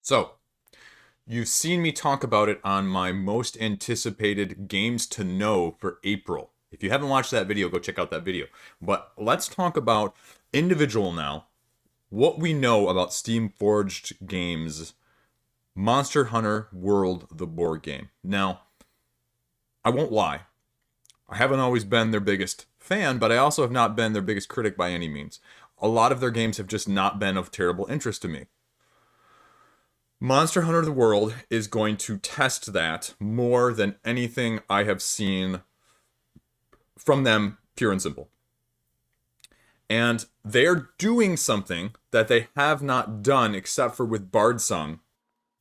So, you've seen me talk about it on my most anticipated games to know for April. If you haven't watched that video, go check out that video. But let's talk about individual now. What we know about Steamforged Games Monster Hunter World, the board game. Now, I won't lie. I haven't always been their biggest fan, but I also have not been their biggest critic by any means. A lot of their games have just not been of terrible interest to me. Monster Hunter the World is going to test that more than anything I have seen from them, pure and simple. And they're doing something that they have not done except for with Bard Sung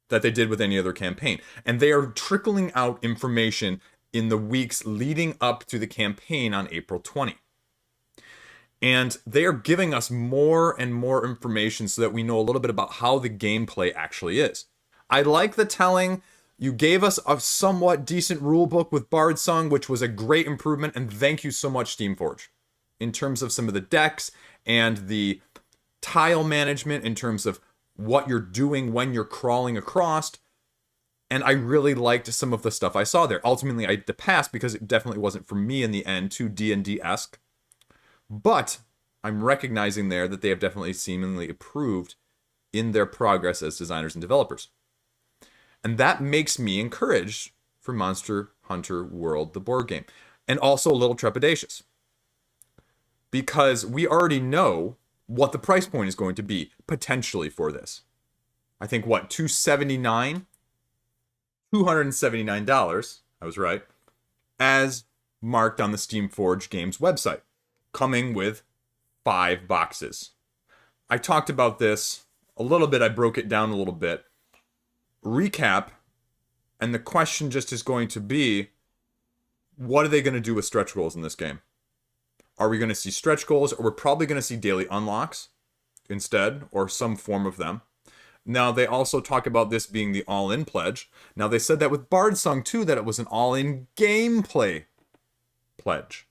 that they did with any other campaign. And they are trickling out information in the weeks leading up to the campaign on April 20. And they are giving us more and more information so that we know a little bit about how the gameplay actually is. I like the telling. You gave us a somewhat decent rulebook with Bard Sung, which was a great improvement, and thank you so much, Steamforged. In terms of some of the decks and the tile management, in terms of what you're doing when you're crawling across. And I really liked some of the stuff I saw there. Ultimately, I had to pass because it definitely wasn't for me in the end, too D&D-esque. But I'm recognizing there that they have definitely seemingly improved in their progress as designers and developers. And that makes me encouraged for Monster Hunter World, the board game. And also a little trepidatious. Because we already know what the price point is going to be, potentially, for this. I think, what, $279? $279, I was right, as marked on the Steamforged Games website, coming with 5 boxes. I talked about this a little bit, I broke it down a little bit. Recap, and the question just is going to be, what are they going to do with stretch goals in this game? Are we going to see stretch goals, or we're probably going to see daily unlocks instead, or some form of them? Now, they also talk about this being the all-in pledge. Now, they said that with Bard Sung, too, that it was an all-in gameplay pledge.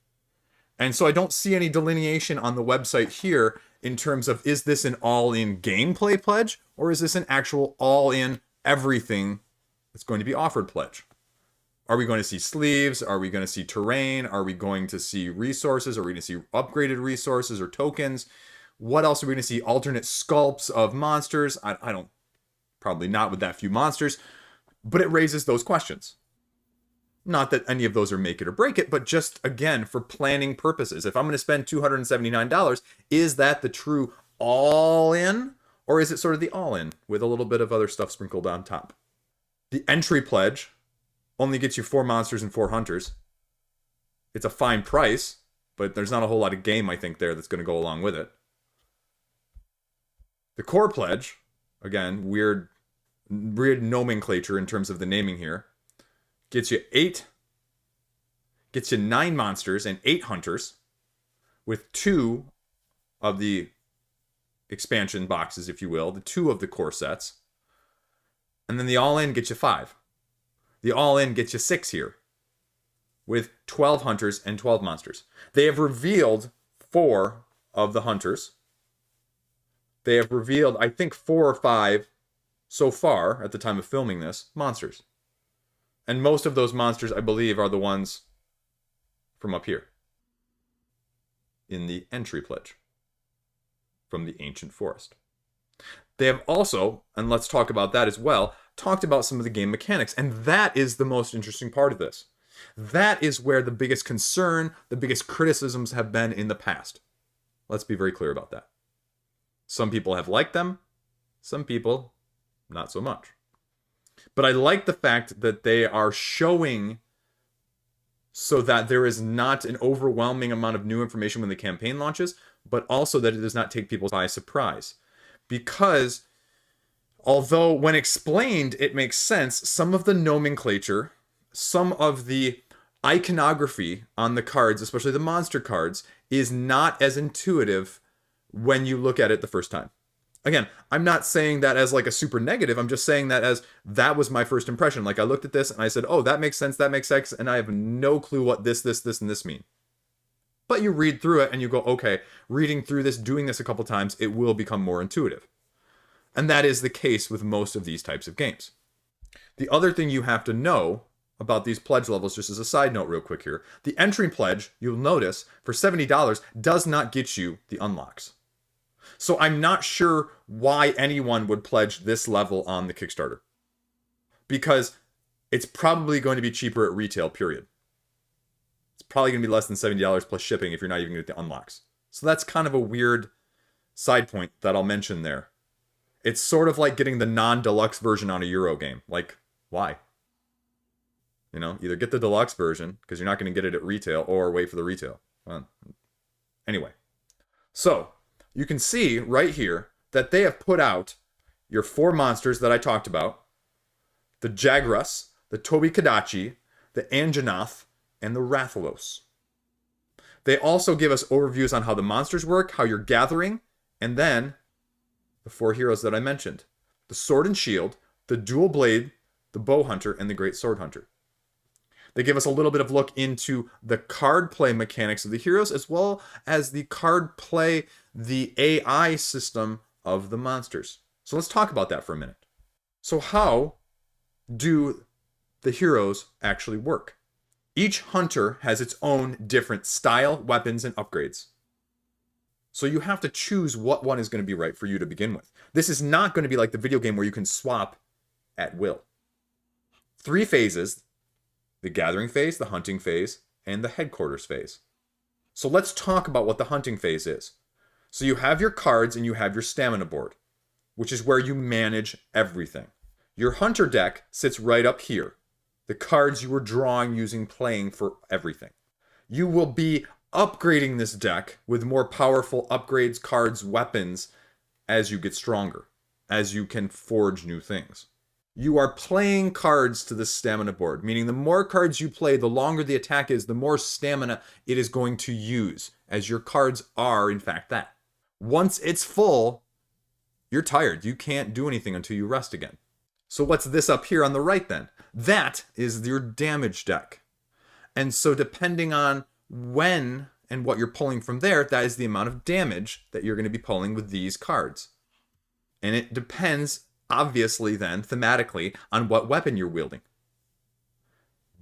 And so I don't see any delineation on the website here in terms of, is this an all-in gameplay pledge, or is this an actual all-in everything that's going to be offered pledge? Are we going to see sleeves? Are we going to see terrain? Are we going to see resources? Are we going to see upgraded resources or tokens? What else are we going to see? Alternate sculpts of monsters? I don't, probably not with that few monsters, but it raises those questions. Not that any of those are make it or break it, but just, again, for planning purposes. If I'm going to spend $279, is that the true all-in? Or is it sort of the all-in with a little bit of other stuff sprinkled on top? The entry pledge only gets you 4 monsters and 4 hunters. It's a fine price, but there's not a whole lot of game, I think, there that's going to go along with it. The core pledge, again, weird nomenclature in terms of the naming here, gets you 9 monsters and 8 hunters, with 2 of the expansion boxes, if you will, the 2 of the core sets. And then the all-in gets you 5. The all-in gets you 6 here, with 12 hunters and 12 monsters. They have revealed 4 of the hunters. They have revealed, I think, 4 or 5 so far, at the time of filming this, monsters. And most of those monsters, I believe, are the ones from up here, in the entry pledge, from the Ancient Forest. They have also, and let's talk about that as well, talked about some of the game mechanics, and that is the most interesting part of this. That is where the biggest concern, the biggest criticisms have been in the past. Let's be very clear about that. Some people have liked them, some people not so much. But I like the fact that they are showing so that there is not an overwhelming amount of new information when the campaign launches, but also that it does not take people by surprise. Because although when explained it makes sense, some of the nomenclature, some of the iconography on the cards, especially the monster cards, is not as intuitive when you look at it the first time. Again, I'm not saying that as like a super negative. I'm just saying that as that was my first impression. Like I looked at this and I said, oh, that makes sense, and I have no clue what this, and this mean. But you read through it and you go, okay, reading through this, doing this a couple times, it will become more intuitive. And that is the case with most of these types of games. The other thing you have to know about these pledge levels, just as a side note real quick here, the entry pledge, you'll notice, for $70 does not get you the unlocks. So I'm not sure why anyone would pledge this level on the Kickstarter. Because it's probably going to be cheaper at retail, period. It's probably going to be less than $70 plus shipping if you're not even going to get the unlocks. So that's kind of a weird side point that I'll mention there. It's sort of like getting the non-deluxe version on a Euro game. Like, why? You know, either get the deluxe version, because you're not going to get it at retail, or wait for the retail. Well, anyway. So, you can see right here that they have put out your 4 monsters that I talked about. The Jagras, the Tobi-Kadachi, the Anjanath, and the Rathalos. They also give us overviews on how the monsters work, how you're gathering, and then the 4 heroes that I mentioned. The Sword and Shield, the Dual Blade, the Bow Hunter, and the Great Sword Hunter. They give us a little bit of look into the card play mechanics of the heroes, as well as the card play, the AI system of the monsters. So let's talk about that for a minute. So how do the heroes actually work? Each hunter has its own different style, weapons, and upgrades. So you have to choose what one is going to be right for you to begin with. This is not going to be like the video game where you can swap at will. 3 phases: the gathering phase, the hunting phase, and the headquarters phase. So let's talk about what the hunting phase is. So you have your cards and you have your stamina board, which is where you manage everything. Your hunter deck sits right up here. The cards you were drawing using playing for everything. You will be upgrading this deck with more powerful upgrades, cards, weapons as you get stronger, as you can forge new things. You are playing cards to the stamina board, meaning the more cards you play, the longer the attack is, the more stamina it is going to use, as your cards are, in fact, that. Once it's full, you're tired. You can't do anything until you rest again. So what's this up here on the right then? That is your damage deck. And so depending on when and what you're pulling from there, that is the amount of damage that you're going to be pulling with these cards. And it depends, obviously then, thematically, on what weapon you're wielding.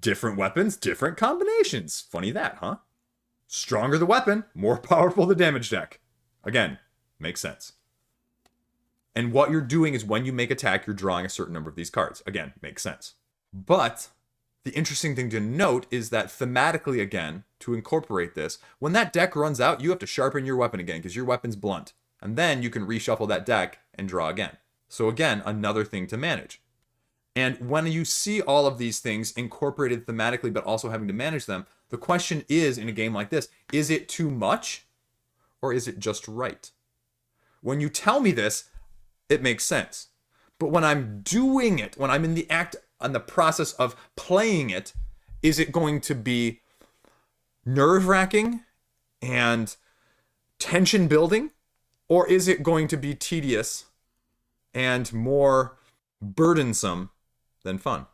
Different weapons, different combinations. Funny that, huh? Stronger the weapon, more powerful the damage deck. Again, makes sense. And what you're doing is when you make attack, you're drawing a certain number of these cards. Again, makes sense. But the interesting thing to note is that thematically, again, to incorporate this, when that deck runs out, you have to sharpen your weapon again because your weapon's blunt. And then you can reshuffle that deck and draw again. So again, another thing to manage. And when you see all of these things incorporated thematically, but also having to manage them, the question is, in a game like this, is it too much or is it just right? When you tell me this, it makes sense. But when I'm doing it, when I'm in the act and the process of playing it, is it going to be nerve-wracking and tension building? Or is it going to be tedious and more burdensome than fun?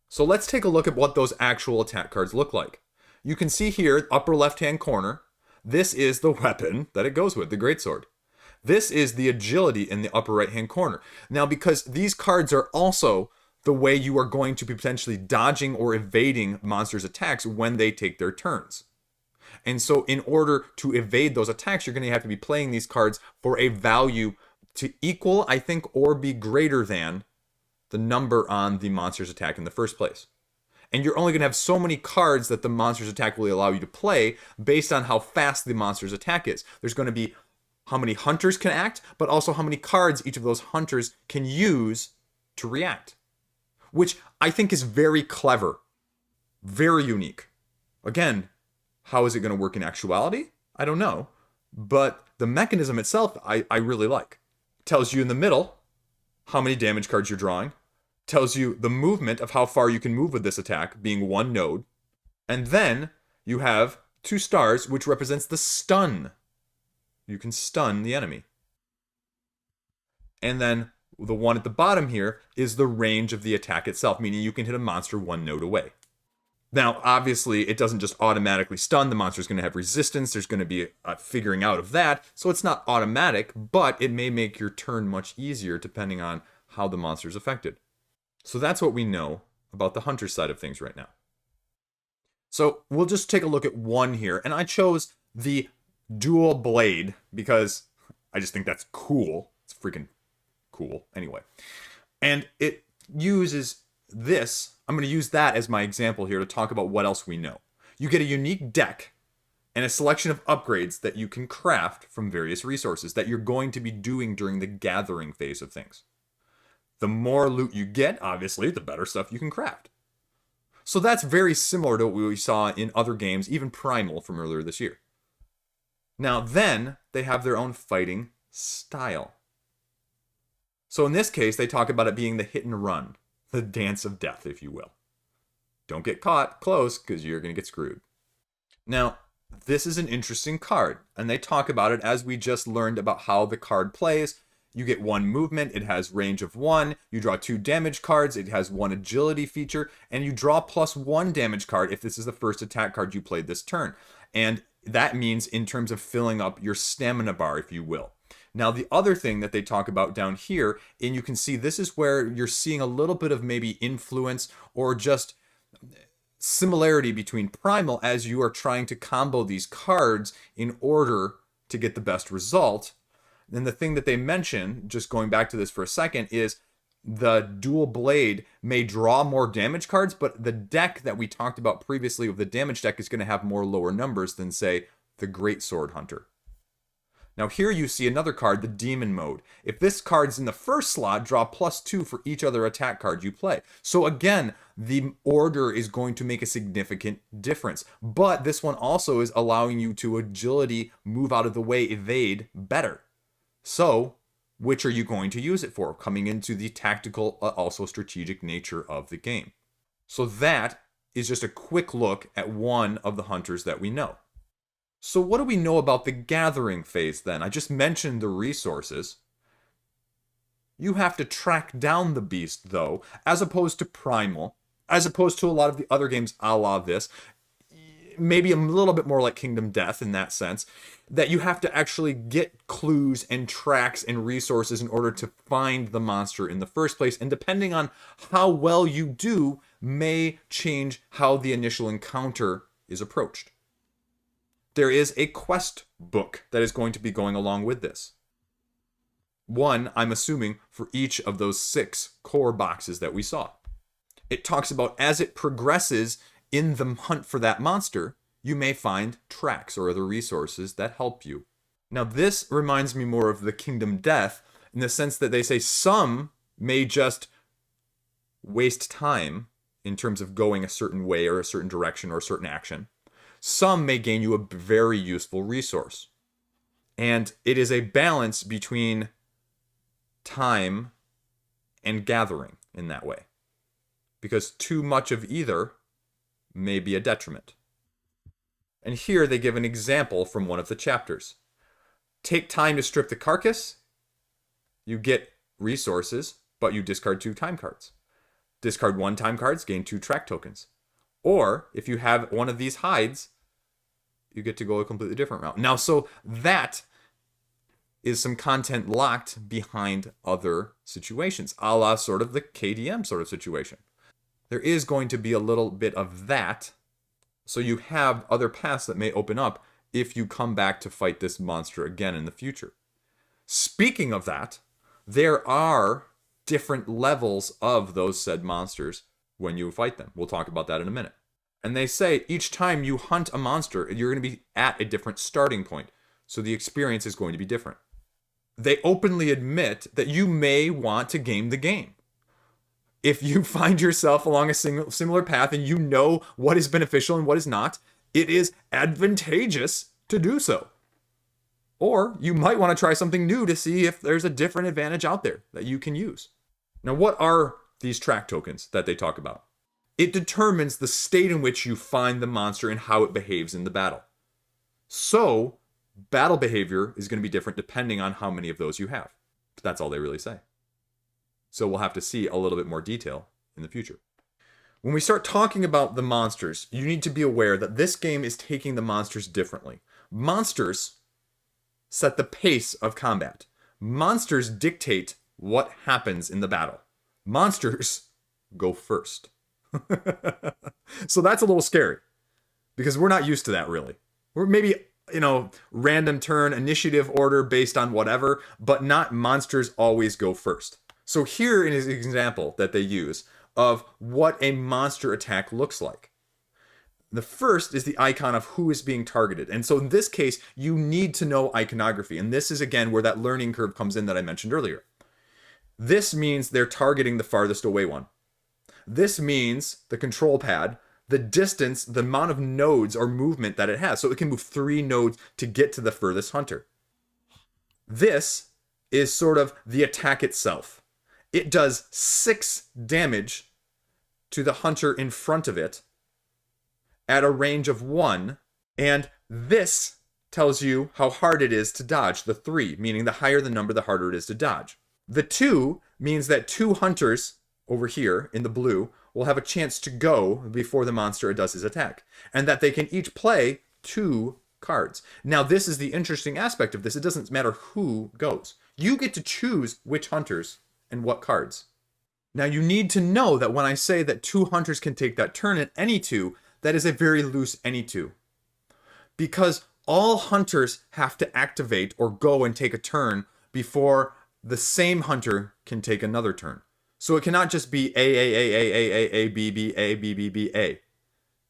So let's take a look at what those actual attack cards look like. You can see here, upper left-hand corner, this is the weapon that it goes with, the greatsword. This is the agility in the upper right-hand corner. Now, because these cards are also the way you are going to be potentially dodging or evading monsters' attacks when they take their turns. And so in order to evade those attacks, you're going to have to be playing these cards for a value to equal, I think, or be greater than the number on the monster's attack in the first place. And you're only going to have so many cards that the monster's attack will allow you to play based on how fast the monster's attack is. There's going to be how many hunters can act, but also how many cards each of those hunters can use to react. Which I think is very clever. Very unique. Again, how is it going to work in actuality? I don't know. But the mechanism itself, I really like. It tells you in the middle how many damage cards you're drawing. Tells you the movement of how far you can move with this attack, being 1 node. And then you have 2 stars, which represents the stun. You can stun the enemy. And then the one at the bottom here is the range of the attack itself, meaning you can hit a monster 1 node away. Now, obviously, it doesn't just automatically stun. The monster's going to have resistance. There's going to be a figuring out of that. So it's not automatic, but it may make your turn much easier depending on how the monster's affected. So that's what we know about the hunter side of things right now. So we'll just take a look at one here. And I chose the dual blade because I just think that's cool. It's freaking cool. Anyway. And it uses this. I'm going to use that as my example here to talk about what else we know. You get a unique deck and a selection of upgrades that you can craft from various resources that you're going to be doing during the gathering phase of things. The more loot you get, obviously, the better stuff you can craft. So that's very similar to what we saw in other games, even Primal from earlier this year. Now then, they have their own fighting style. So in this case, they talk about it being the hit and run, the dance of death, if you will. Don't get caught close, because you're going to get screwed. Now, this is an interesting card, and they talk about it as we just learned about how the card plays. You get 1 movement, it has range of 1, you draw 2 damage cards, it has 1 agility feature, and you draw +1 damage card if this is the first attack card you played this turn. And that means in terms of filling up your stamina bar, if you will. Now, the other thing that they talk about down here, and you can see this is where you're seeing a little bit of maybe influence or just similarity between Primal as you are trying to combo these cards in order to get the best result. And the thing that they mention, just going back to this for a second, is the dual blade may draw more damage cards, but the deck that we talked about previously of the damage deck is going to have more lower numbers than, say, the Great Sword Hunter. Now here you see another card, the Demon Mode. If this card's in the first slot, draw +2 for each other attack card you play. So again, the order is going to make a significant difference. But this one also is allowing you to agility, move out of the way, evade better. So, which are you going to use it for? Coming into the tactical, also strategic nature of the game. So that is just a quick look at one of the hunters that we know. So what do we know about the gathering phase then? I just mentioned the resources. You have to track down the beast though, as opposed to Primal, as opposed to a lot of the other games a la this. Maybe a little bit more like Kingdom Death in that sense, that you have to actually get clues and tracks and resources in order to find the monster in the first place. And depending on how well you do, may change how the initial encounter is approached. There is a quest book that is going to be going along with this. One, I'm assuming, for each of those 6 core boxes that we saw. It talks about as it progresses in the hunt for that monster, you may find tracks or other resources that help you. Now this reminds me more of the Kingdom Death in the sense that they say some may just waste time in terms of going a certain way or a certain direction or a certain action. Some may gain you a very useful resource. And it is a balance between time and gathering in that way. Because too much of either may be a detriment. And here they give an example from one of the chapters. Take time to strip the carcass. You get resources, but you discard 2 time cards. Discard 1 time cards, gain 2 track tokens. Or, if you have one of these hides, you get to go a completely different route. Now, so that is some content locked behind other situations, a la sort of the KDM sort of situation. There is going to be a little bit of that, so you have other paths that may open up if you come back to fight this monster again in the future. Speaking of that, there are different levels of those said monsters when you fight them. We'll talk about that in a minute. And they say each time you hunt a monster, you're going to be at a different starting point. So the experience is going to be different. They openly admit that you may want to game the game. If you find yourself along a similar path and you know what is beneficial and what is not, it is advantageous to do so. Or you might want to try something new to see if there's a different advantage out there that you can use. Now, what are these track tokens that they talk about? It determines the state in which you find the monster and how it behaves in the battle. So, battle behavior is going to be different depending on how many of those you have. That's all they really say. So we'll have to see a little bit more detail in the future. When we start talking about the monsters, you need to be aware that this game is taking the monsters differently. Monsters set the pace of combat. Monsters dictate what happens in the battle. Monsters go first. So that's a little scary because we're not used to that really. We're maybe, random turn, initiative order based on whatever, but not monsters always go first. So here is an example that they use of what a monster attack looks like. The first is the icon of who is being targeted. And so in this case, you need to know iconography. And this is, again, where that learning curve comes in that I mentioned earlier. This means they're targeting the farthest away one. This means the control pad, the distance, the amount of nodes or movement that it has. So it can move 3 nodes to get to the furthest hunter. This is sort of the attack itself. It does 6 damage to the hunter in front of it at a range of 1, and this tells you how hard it is to dodge, the 3, meaning the higher the number, the harder it is to dodge. The 2 means that 2 hunters over here in the blue will have a chance to go before the monster does his attack, and that they can each play 2 cards. Now, this is the interesting aspect of this. It doesn't matter who goes. You get to choose which hunters and what cards. Now, you need to know that when I say that 2 hunters can take that turn at any 2, that is a very loose any 2. Because all hunters have to activate or go and take a turn before the same hunter can take another turn. So it cannot just be A, B, B, A, B, B, B, A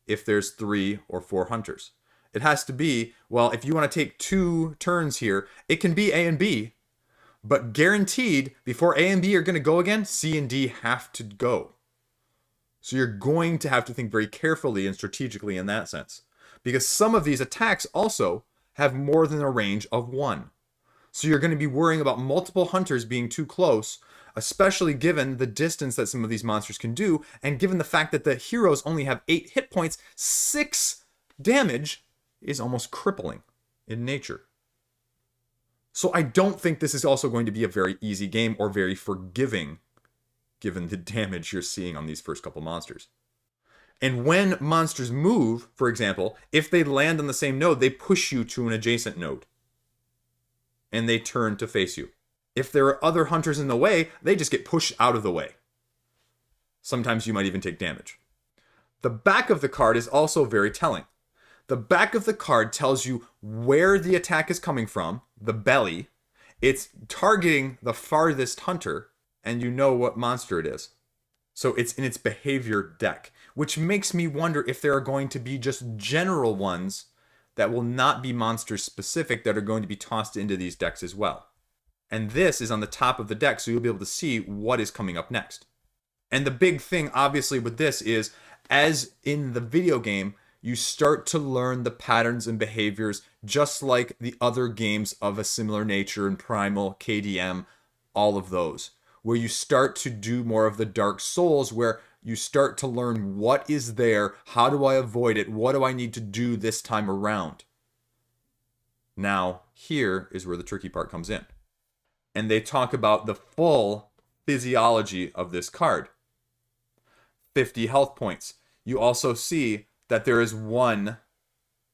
if there's 3 or 4 hunters. It has to be, well, if you want to take 2 turns here, it can be A and B, but guaranteed, before A and B are going to go again, C and D have to go. So you're going to have to think very carefully and strategically in that sense. Because some of these attacks also have more than a range of 1. So you're going to be worrying about multiple hunters being too close, especially given the distance that some of these monsters can do, and given the fact that the heroes only have 8 hit points, 6 damage is almost crippling in nature. So I don't think this is also going to be a very easy game or very forgiving, given the damage you're seeing on these first couple monsters. And when monsters move, for example, if they land on the same node, they push you to an adjacent node. And they turn to face you. If there are other hunters in the way, they just get pushed out of the way. Sometimes you might even take damage. The back of the card is also very telling. The back of the card tells you where the attack is coming from, the belly. It's targeting the farthest hunter, and you know what monster it is. So it's in its behavior deck, which makes me wonder if there are going to be just general ones that will not be monster specific that are going to be tossed into these decks as well. And this is on the top of the deck, so you'll be able to see what is coming up next. And the big thing, obviously, with this is, as in the video game, you start to learn the patterns and behaviors just like the other games of a similar nature in Primal, KDM, all of those, where you start to do more of the Dark Souls, where you start to learn what is there, how do I avoid it, what do I need to do this time around. Now, here is where the tricky part comes in. And they talk about the full physiology of this card. 50 health points. You also see that there is 1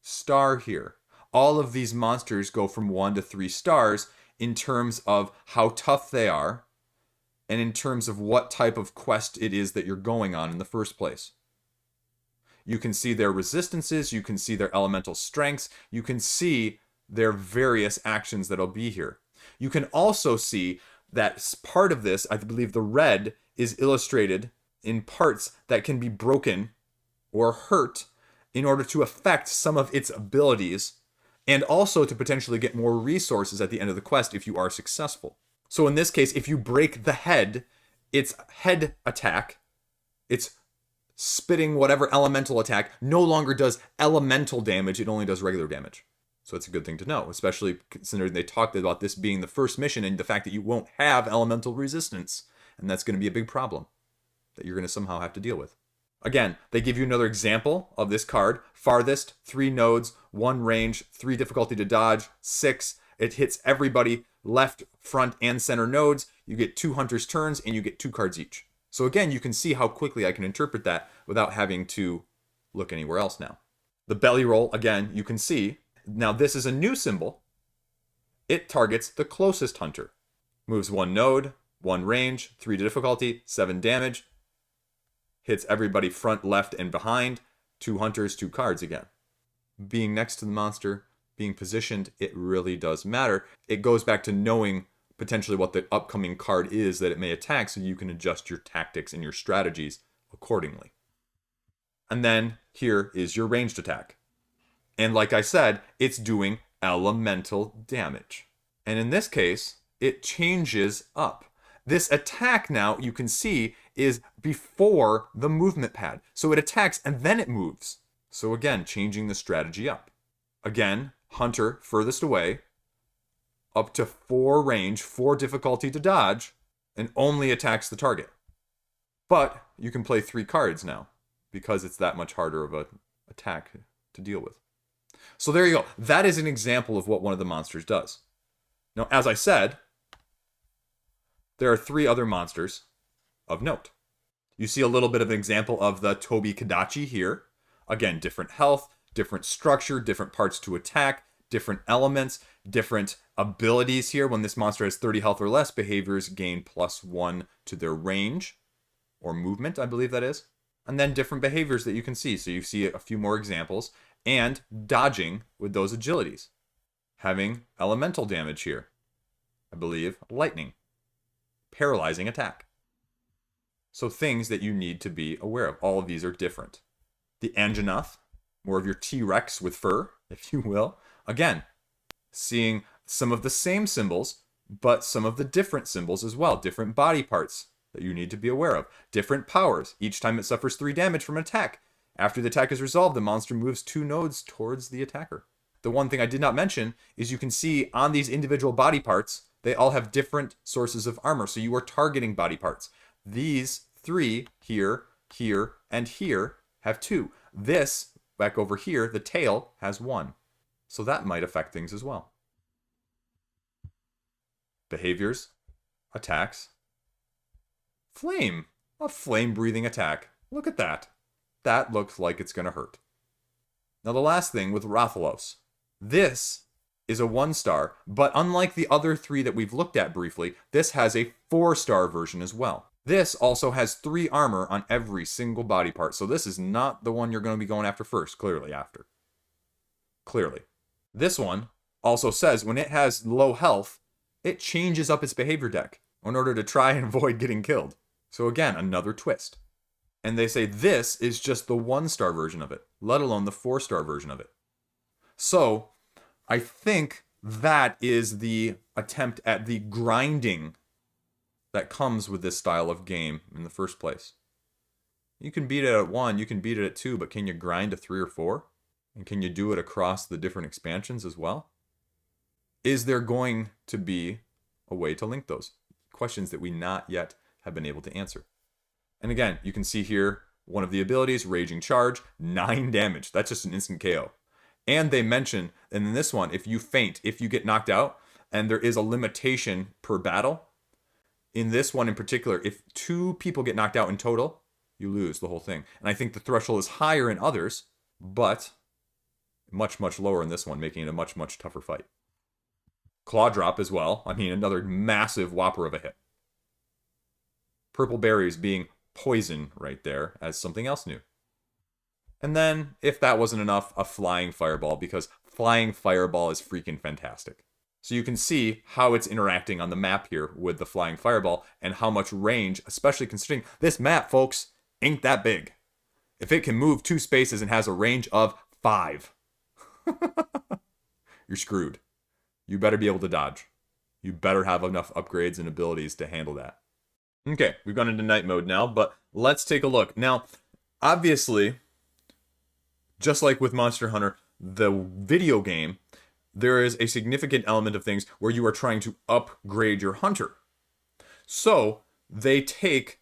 star here. All of these monsters go from 1 to 3 stars in terms of how tough they are and in terms of what type of quest it is that you're going on in the first place. You can see their resistances, you can see their elemental strengths, you can see their various actions that'll be here. You can also see that part of this, I believe the red, is illustrated in parts that can be broken or hurt in order to affect some of its abilities, and also to potentially get more resources at the end of the quest if you are successful. So in this case, if you break the head, its head attack, its spitting whatever elemental attack, no longer does elemental damage, it only does regular damage. So it's a good thing to know, especially considering they talked about this being the first mission and the fact that you won't have elemental resistance. And that's going to be a big problem that you're going to somehow have to deal with. Again, they give you another example of this card. Farthest, 3 nodes, 1 range, 3 difficulty to dodge, 6. It hits everybody, left, front, and center nodes. You get 2 hunters' turns, and you get 2 cards each. So again, you can see how quickly I can interpret that without having to look anywhere else now. The belly roll, again, you can see. Now this is a new symbol. It targets the closest hunter. Moves 1 node, 1 range, 3 difficulty, 7 damage. Hits everybody front, left, and behind. 2 hunters, 2 cards again. Being next to the monster, being positioned, it really does matter. It goes back to knowing potentially what the upcoming card is that it may attack, so you can adjust your tactics and your strategies accordingly. And then here is your ranged attack. And like I said, it's doing elemental damage. And in this case, it changes up. This attack now, you can see, is before the movement pad. So it attacks and then it moves. So again, changing the strategy up. Again, hunter furthest away, up to 4 range, 4 difficulty to dodge, and only attacks the target. But you can play 3 cards now, because it's that much harder of an attack to deal with. So there you go. That is an example of what one of the monsters does. Now, as I said, there are 3 other monsters of note. You see a little bit of an example of the Tobi Kadachi here. Again, different health, different structure, different parts to attack, different elements, different abilities here. When this monster has 30 health or less, behaviors gain +1 to their range, or movement, I believe that is. And then different behaviors that you can see. So you see a few more examples. And dodging with those agilities. Having elemental damage here. I believe lightning. Paralyzing attack. So things that you need to be aware of. All of these are different. The Anjanath, more of your T-Rex with fur, if you will. Again, seeing some of the same symbols, but some of the different symbols as well. Different body parts that you need to be aware of. Different powers. Each time it suffers 3 damage from an attack. After the attack is resolved, the monster moves 2 nodes towards the attacker. The one thing I did not mention is you can see on these individual body parts, they all have different sources of armor. So you are targeting body parts. These 3 here, here, and here have 2. This, back over here, the tail has 1. So that might affect things as well. Behaviors, attacks. Flame. A flame-breathing attack. Look at that. That looks like it's going to hurt. Now the last thing with Rathalos. This is a 1-star, but unlike the other 3 that we've looked at briefly, this has a 4-star version as well. This also has 3 armor on every single body part, so this is not the one you're going to be going after first, clearly after. Clearly. This one also says when it has low health, it changes up its behavior deck in order to try and avoid getting killed. So again, another twist. And they say this is just the 1-star version of it, let alone the 4-star version of it. So I think that is the attempt at the grinding that comes with this style of game in the first place. You can beat it at 1, you can beat it at 2, but can you grind to 3 or 4? And can you do it across the different expansions as well? Is there going to be a way to link those? Questions that we not yet have been able to answer. And again, you can see here one of the abilities, Raging Charge, 9 damage. That's just an instant KO. And they mention, and in this one, if you faint, if you get knocked out, and there is a limitation per battle, in this one in particular, if 2 people get knocked out in total, you lose the whole thing. And I think the threshold is higher in others, but much, much lower in this one, making it a much, much tougher fight. Claw Drop as well. I mean, another massive whopper of a hit. Purple Berries being poison right there as something else new. And then, if that wasn't enough, a Flying Fireball, because Flying Fireball is freaking fantastic. So you can see how it's interacting on the map here with the Flying Fireball and how much range, especially considering this map, folks, ain't that big. If it can move 2 spaces and has a range of 5, you're screwed. You better be able to dodge. You better have enough upgrades and abilities to handle that. Okay, we've gone into night mode now, but let's take a look. Now, obviously, just like with Monster Hunter, the video game, there is a significant element of things where you are trying to upgrade your hunter. So, they take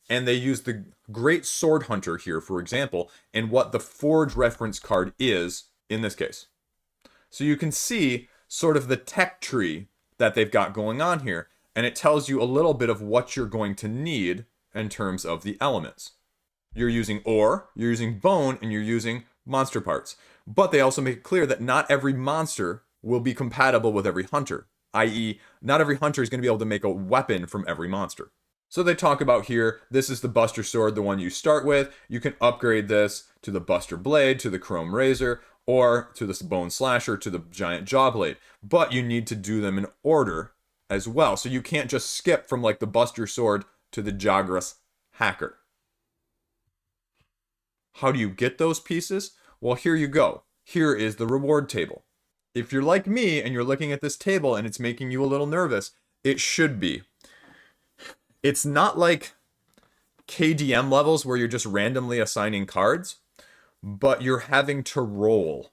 and they use the Great Sword Hunter here, for example, and what the Forge reference card is in this case. So you can see sort of the tech tree that they've got going on here. And it tells you a little bit of what you're going to need in terms of the elements. You're using ore, you're using bone, and you're using monster parts. But they also make it clear that not every monster will be compatible with every hunter, i.e., not every hunter is going to be able to make a weapon from every monster. So they talk about here, this is the Buster Sword, the one you start with. You can upgrade this to the Buster Blade, to the Chrome Razor, or to the Bone Slasher, to the Giant Jaw Blade. But you need to do them in order as well. So you can't just skip from like the Buster Sword to the Jagras Hacker. How do you get those pieces? Well, here you go. Here is the reward table. If you're like me and you're looking at this table and it's making you a little nervous, it should be. It's not like KDM levels where you're just randomly assigning cards, but you're having to roll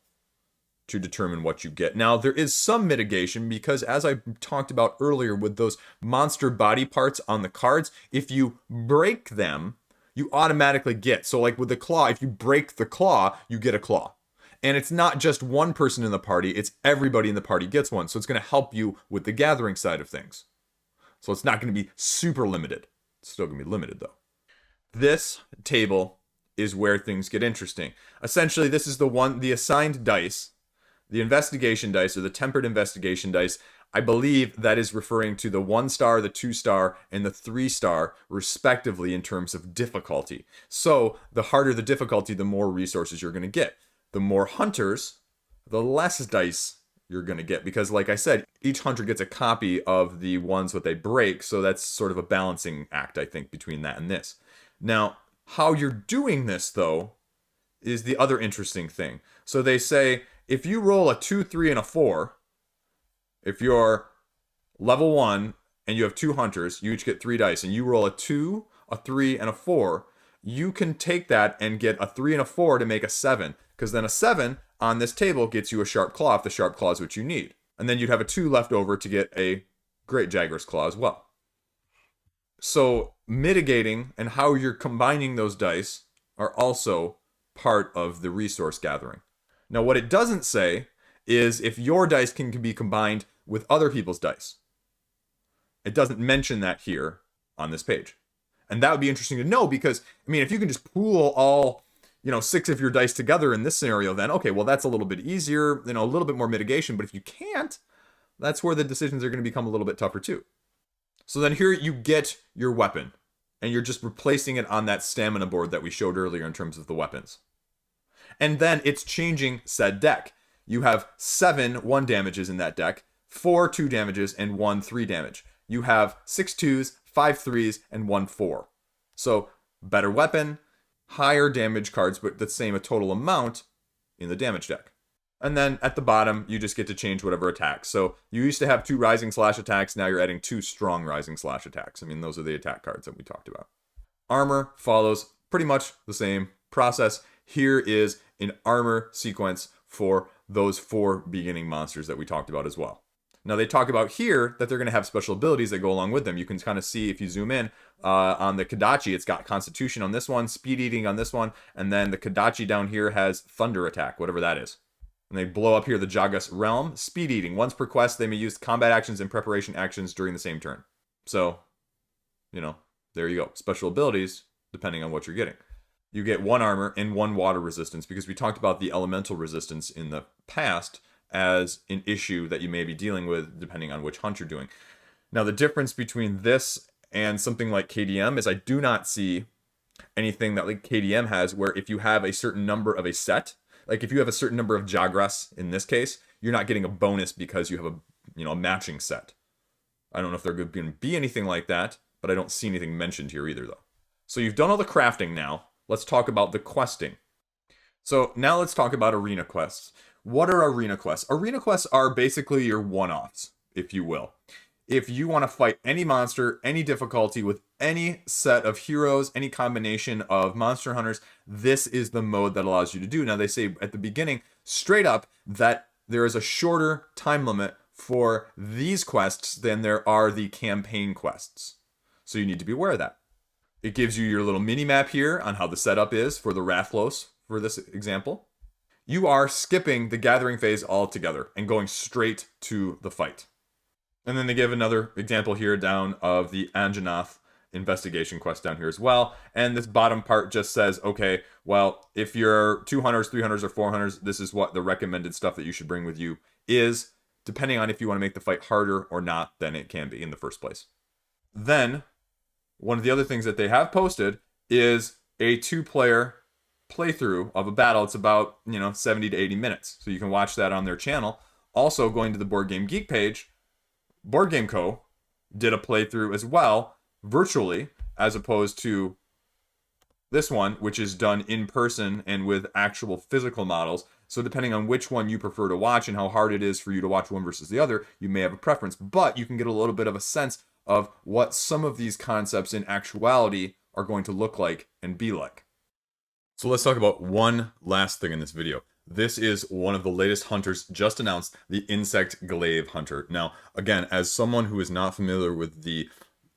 to determine what you get. Now, there is some mitigation because, as I talked about earlier with those monster body parts on the cards, if you break them, you automatically get. So like with the claw, if you break the claw, you get a claw. And it's not just one person in the party, it's everybody in the party gets one. So it's going to help you with the gathering side of things. So it's not going to be super limited. It's still going to be limited though. This table is where things get interesting. Essentially, this is the assigned dice, the investigation dice or the tempered investigation dice. I believe that is referring to the 1-star, the 2-star, and the 3-star, respectively, in terms of difficulty. So the harder the difficulty, the more resources you're going to get. The more hunters, the less dice you're going to get. Because, like I said, each hunter gets a copy of the ones that they break. So that's sort of a balancing act, I think, between that and this. Now, how you're doing this, though, is the other interesting thing. So they say, if you roll a 2, 3, and a 4... If you're level 1 and you have 2 hunters, you each get 3 dice, and you roll a 2, a 3, and a 4, you can take that and get a 3 and a 4 to make a 7, because then a 7 on this table gets you a sharp claw if the sharp claw is what you need. And then you'd have a 2 left over to get a great Jagras claw as well. So mitigating and how you're combining those dice are also part of the resource gathering. Now, what it doesn't say is if your dice can be combined with other people's dice. It doesn't mention that here on this page. And that would be interesting to know because, I mean, if you can just pool all, 6 of your dice together in this scenario, then, okay, well, that's a little bit easier, a little bit more mitigation. But if you can't, that's where the decisions are going to become a little bit tougher too. So then here you get your weapon, and you're just replacing it on that stamina board that we showed earlier in terms of the weapons. And then it's changing said deck. You have 7 1 damages in that deck, 4 2 damages, and 1 3 damage. You have 6 2s, 5 3s, and 1 4. So, better weapon, higher damage cards, but the same total amount in the damage deck. And then at the bottom, you just get to change whatever attacks. So, you used to have 2 rising slash attacks, now you're adding 2 strong rising slash attacks. I mean, those are the attack cards that we talked about. Armor follows pretty much the same process. Here is an armor sequence for those 4 beginning monsters that we talked about as well. Now they talk about here that they're going to have special abilities that go along with them. You can kind of see if you zoom in on the Kodachi, it's got Constitution on this one, Speed Eating on this one, and then the Kodachi down here has Thunder Attack, whatever that is. And they blow up here the Jagras Realm, Speed Eating. Once per quest, they may use combat actions and preparation actions during the same turn. So, there you go. Special abilities, depending on what you're getting. You get 1 armor and 1 water resistance because we talked about the elemental resistance in the past as an issue that you may be dealing with depending on which hunt you're doing. Now, the difference between this and something like KDM is I do not see anything that like KDM has where if you have a certain number of a set, like if you have a certain number of Jagras in this case, you're not getting a bonus because you have a matching set. I don't know if they're going to be anything like that, but I don't see anything mentioned here either though. So you've done all the crafting now. Let's talk about the questing. So now let's talk about arena quests. What are arena quests? Arena quests are basically your one-offs, if you will. If you want to fight any monster, any difficulty with any set of heroes, any combination of monster hunters, this is the mode that allows you to do. Now they say at the beginning, straight up, that there is a shorter time limit for these quests than there are the campaign quests. So you need to be aware of that. It gives you your little mini map here on how the setup is for the Rathlos, for this example. You are skipping the gathering phase altogether and going straight to the fight. And then they give another example here down of the Anjanath investigation quest down here as well. And this bottom part just says, okay, well, if you're 2 hunters, 3 hunters, or 4 hunters, this is what the recommended stuff that you should bring with you is, depending on if you want to make the fight harder or not than it can be in the first place. Then, one of the other things that they have posted is a 2-player playthrough of a battle. It's about, 70 to 80 minutes. So you can watch that on their channel. Also, going to the Board Game Geek page, Board Game Co. did a playthrough as well, virtually, as opposed to this one, which is done in person and with actual physical models. So depending on which one you prefer to watch and how hard it is for you to watch one versus the other, you may have a preference. But you can get a little bit of a sense of what some of these concepts in actuality are going to look like and be like. So let's talk about one last thing in this video. This is one of the latest hunters just announced, the Insect Glaive Hunter. Now, again, as someone who is not familiar with the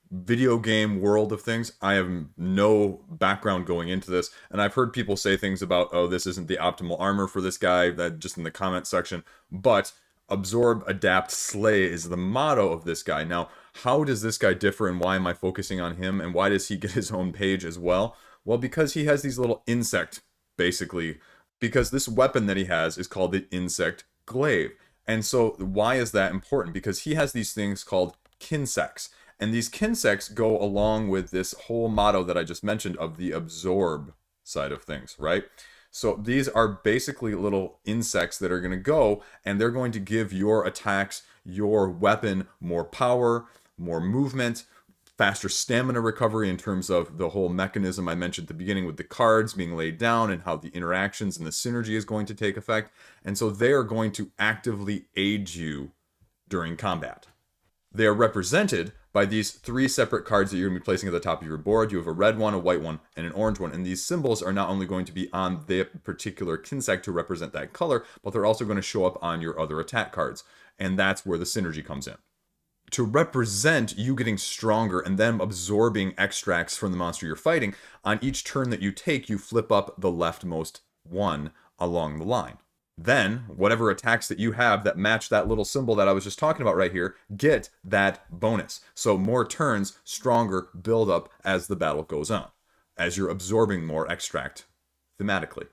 video game world of things, I have no background going into this, and I've heard people say things about, oh, this isn't the optimal armor for this guy, that just in the comment section, but absorb, adapt, slay is the motto of this guy. Now, how does this guy differ, and why am I focusing on him, and why does he get his own page as well? Well, because he has these little insect, basically, because this weapon that he has is called the Insect Glaive. And so why is that important? Because he has these things called kinsects. And these kinsects go along with this whole motto that I just mentioned of the absorb side of things, right? So these are basically little insects that are going to go, and they're going to give your attacks, your weapon, more power, more movement, faster stamina recovery in terms of the whole mechanism I mentioned at the beginning with the cards being laid down and how the interactions and the synergy is going to take effect. And so they are going to actively aid you during combat. They are represented by these 3 separate cards that you're going to be placing at the top of your board. You have a red one, a white one, and an orange one. And these symbols are not only going to be on the particular kinsect to represent that color, but they're also going to show up on your other attack cards. And that's where the synergy comes in. To represent you getting stronger and them absorbing extracts from the monster you're fighting, on each turn that you take, you flip up the leftmost one along the line. Then, whatever attacks that you have that match that little symbol that I was just talking about right here, get that bonus. So more turns, stronger build up as the battle goes on, as you're absorbing more extract thematically.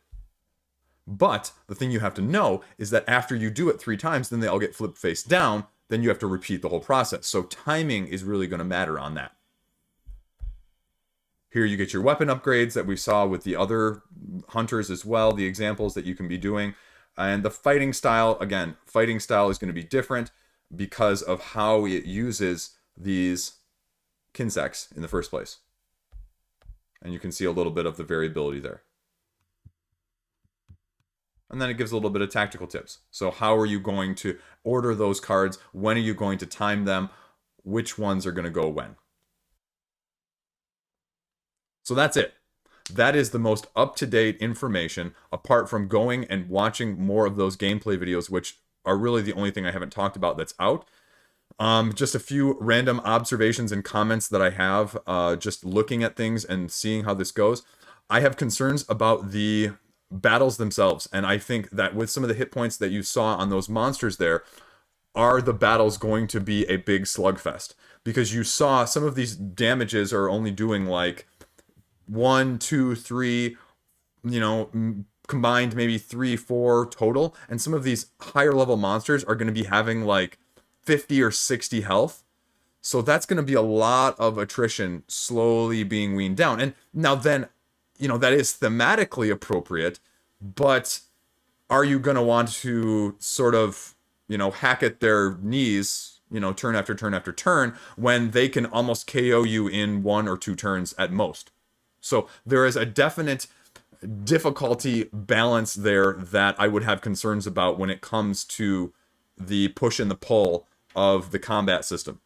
But the thing you have to know is that after you do it 3 times, then they all get flipped face down, then you have to repeat the whole process. So timing is really going to matter on that. Here you get your weapon upgrades that we saw with the other hunters as well, the examples that you can be doing. And the fighting style, again, fighting style is going to be different because of how it uses these kinsects in the first place. And you can see a little bit of the variability there. And then it gives a little bit of tactical tips. So how are you going to order those cards? When are you going to time them? Which ones are going to go when? So that's it. That is the most up-to-date information, apart from going and watching more of those gameplay videos, which are really the only thing I haven't talked about that's out. Just a few random observations and comments that I have, just looking at things and seeing how this goes. I have concerns about the battles themselves, and I think that with some of the hit points that you saw on those monsters there, are the battles going to be a big slugfest? Because you saw some of these damages are only doing like 1, 2, 3, combined maybe 3, 4 total, and some of these higher level monsters are going to be having like 50 or 60 health. So that's going to be a lot of attrition slowly being weaned down. And now then, that is thematically appropriate, but are you going to want to sort of, hack at their knees, turn after turn after turn, when they can almost KO you in 1 or 2 turns at most? So there is a definite difficulty balance there that I would have concerns about when it comes to the push and the pull of the combat system.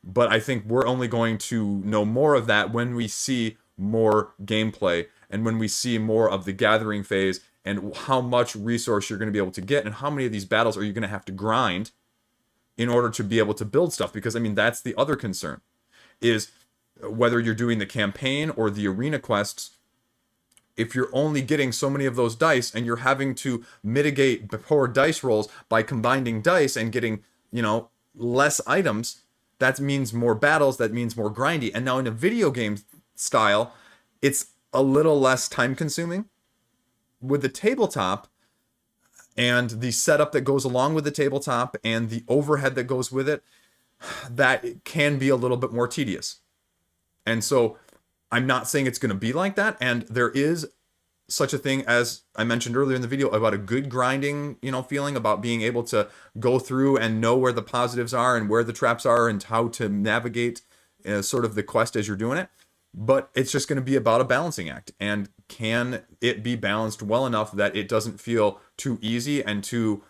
But I think we're only going to know more of that when we see more gameplay and when we see more of the gathering phase and how much resource you're going to be able to get and how many of these battles are you going to have to grind in order to be able to build stuff. Because, that's the other concern, is whether you're doing the campaign or the arena quests, if you're only getting so many of those dice and you're having to mitigate poor dice rolls by combining dice and getting, less items, that means more battles, that means more grindy. And now in a video game style, it's a little less time consuming. With the tabletop and the setup that goes along with the tabletop and the overhead that goes with it, that can be a little bit more tedious. And so I'm not saying it's going to be like that. And there is such a thing, as I mentioned earlier in the video, about a good grinding, feeling, about being able to go through and know where the positives are and where the traps are and how to navigate sort of the quest as you're doing it. But it's just going to be about a balancing act. And can it be balanced well enough that it doesn't feel too easy and too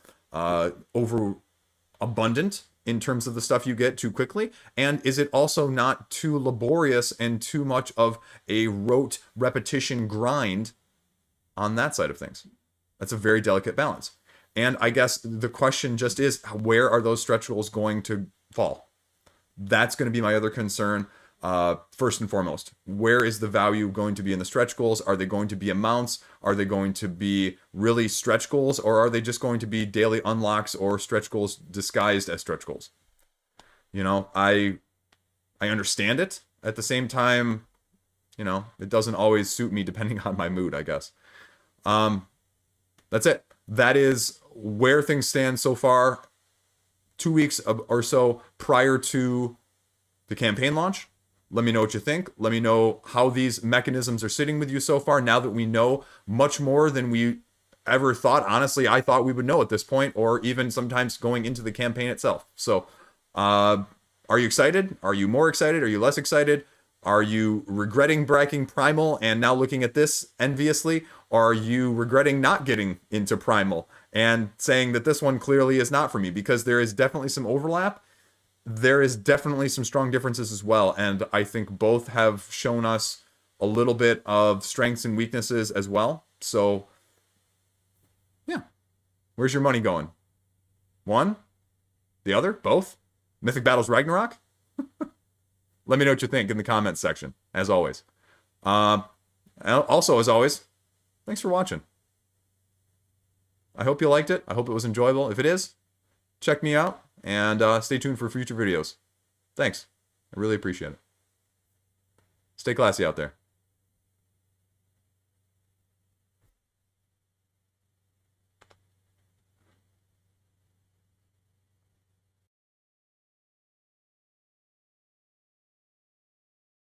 overabundant in terms of the stuff you get too quickly? And is it also not too laborious and too much of a rote repetition grind on that side of things? That's a very delicate balance. And I guess the question just is, where are those stretch goals going to fall? That's going to be my other concern. First and foremost, where is the value going to be in the stretch goals? Are they going to be amounts? Are they going to be really stretch goals? Or are they just going to be daily unlocks or stretch goals disguised as stretch goals? I understand it. At the same time, it doesn't always suit me depending on my mood, I guess. That's it. That is where things stand so far. 2 weeks or so prior to the campaign launch. Let me know what you think. Let me know how these mechanisms are sitting with you so far, now that we know much more than we ever thought. Honestly, I thought we would know at this point, or even sometimes going into the campaign itself. So, are you excited? Are you more excited? Are you less excited? Are you regretting breaking Primal and now looking at this enviously? Or are you regretting not getting into Primal and saying that this one clearly is not for me? Because there is definitely some overlap. There is definitely some strong differences as well, and I think both have shown us a little bit of strengths and weaknesses as well. So, yeah. Where's your money going? One? The other? Both? Mythic Battles Ragnarok? Let me know what you think in the comments section, as always. Also, as always, thanks for watching. I hope you liked it. I hope it was enjoyable. If it is, check me out. And stay tuned for future videos. Thanks. I really appreciate it. Stay classy out there.